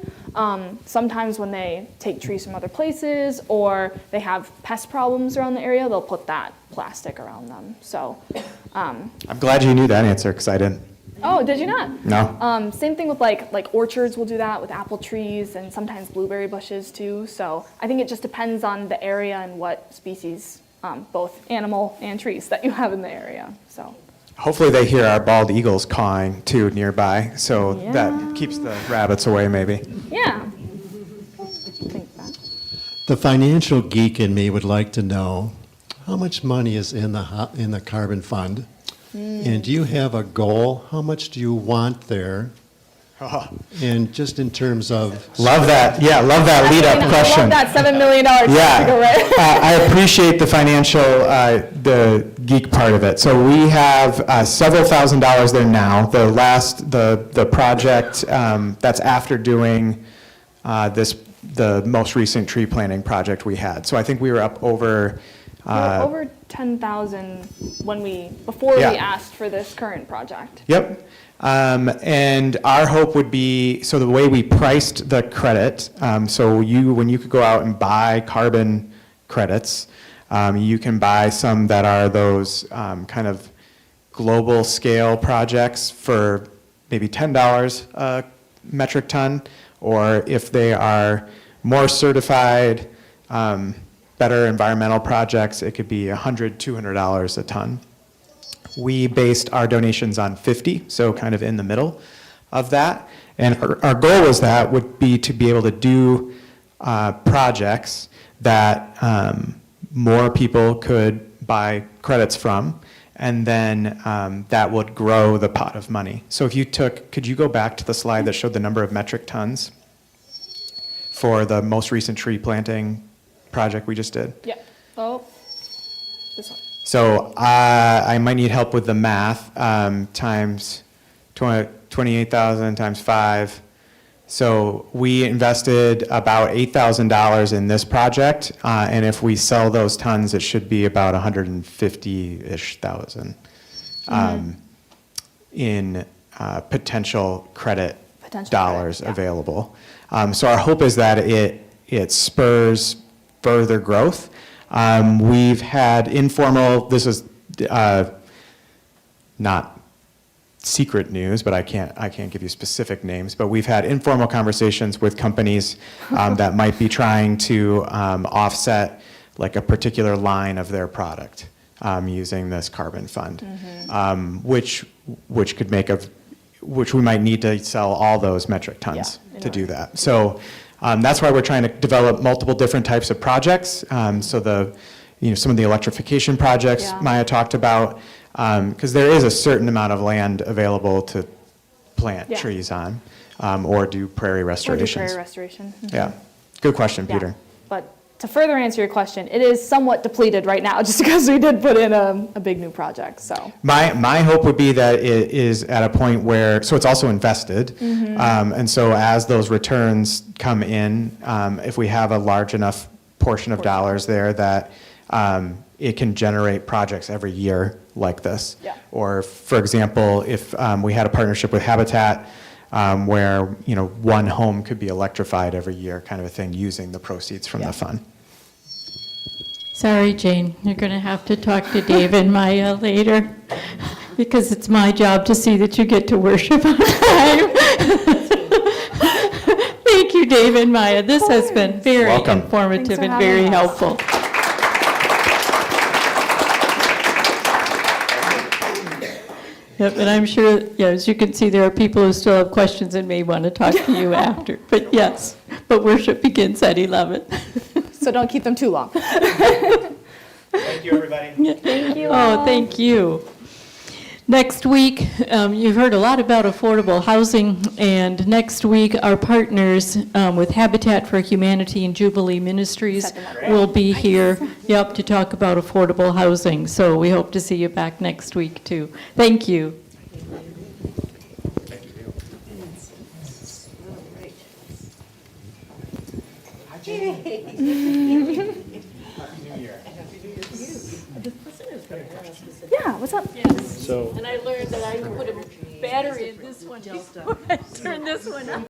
Sometimes when they take trees from other places or they have pest problems around the area, they'll put that plastic around them. So, I'm glad you knew that answer, because I didn't. oh, did you not? No. Same thing with like orchards will do that with apple trees and sometimes blueberry bushes too. So I think it just depends on the area and what species, both animal and trees that you have in the area. So. Hopefully they hear our bald eagles cawing too nearby, so Yeah. that keeps the rabbits away maybe. Yeah. I think that. The financial geek in me would like to know how much money is in the carbon fund, and do you have a goal? How much do you want there? And just in terms of Love that, yeah, love that lead-up I question. love that $7 million check to go Yeah, right. I appreciate the financial, the geek part of it. So we have several $1,000s there now. The project, that's after doing the most recent tree planting project we had. So I think we were up over, We're over 10,000 before we Yeah. asked for this current project. yep. And our hope would be, so the way we priced the credit, so when you could go out and buy carbon credits, you can buy some that are those kind of global scale projects for maybe $10 a metric ton, or if they are more certified, better environmental projects, it could be $100, $200 a ton. We based our donations on 50, so kind of in the middle of that. And our goal would be to be able to do projects that more people could buy credits from, and then that would grow the pot of money. So if you could you go back to the slide that showed the number of metric tons for the most recent tree planting project we just did? Yeah. Oh, this one. So I might need help with the math, times 28,000 times 5. So we invested about $8,000 in this project, and if we sell those tons, it should be about 150-ish thousand in potential credit dollars available. So our hope is that it spurs further growth. We've had informal, this is not secret news, but I can't give you specific names, but we've had informal conversations with companies that might be trying to offset like a particular line of their product using this carbon fund, which could make which we might need to sell all those metric tons to do that. So that's why we're trying to develop multiple different types of projects. So some of the electrification projects Maya talked about, because there is a certain amount of land available to plant trees on, or do prairie restorations. Yeah, good question, Peter. But to further answer your question, it is somewhat depleted right now, just because we did put in a big new project. So my hope would be that it is at a point where, so it's also invested, and so as those returns come in, if we have a large enough portion of dollars there that it can generate projects every year like this. Yeah. Or, for example, if we had a partnership with Habitat where one home could be electrified every year, kind of a thing, using the proceeds from the fund. Sorry, Jane, you're going to have to talk to Dave and Maya later, because it's my job to see that you get to worship on time. Thank you, Dave and Maya. This has been very Welcome. informative Thanks for and very having us. helpful. Yep, and I'm sure, as you can see, there are people who still have questions and may want to talk to you after. But yes, but worship begins at 11. so don't keep them too long. Thank you, everybody. Thank you. Oh, thank you. Next week, you've heard a lot about affordable housing, and next week, our partners with Habitat for Humanity and Jubilee Ministries will be here, to talk about affordable housing. So we hope to see you back next week, too. Thank you. Yeah, what's up? And I learned that I put a battery in this one before I turned this one on.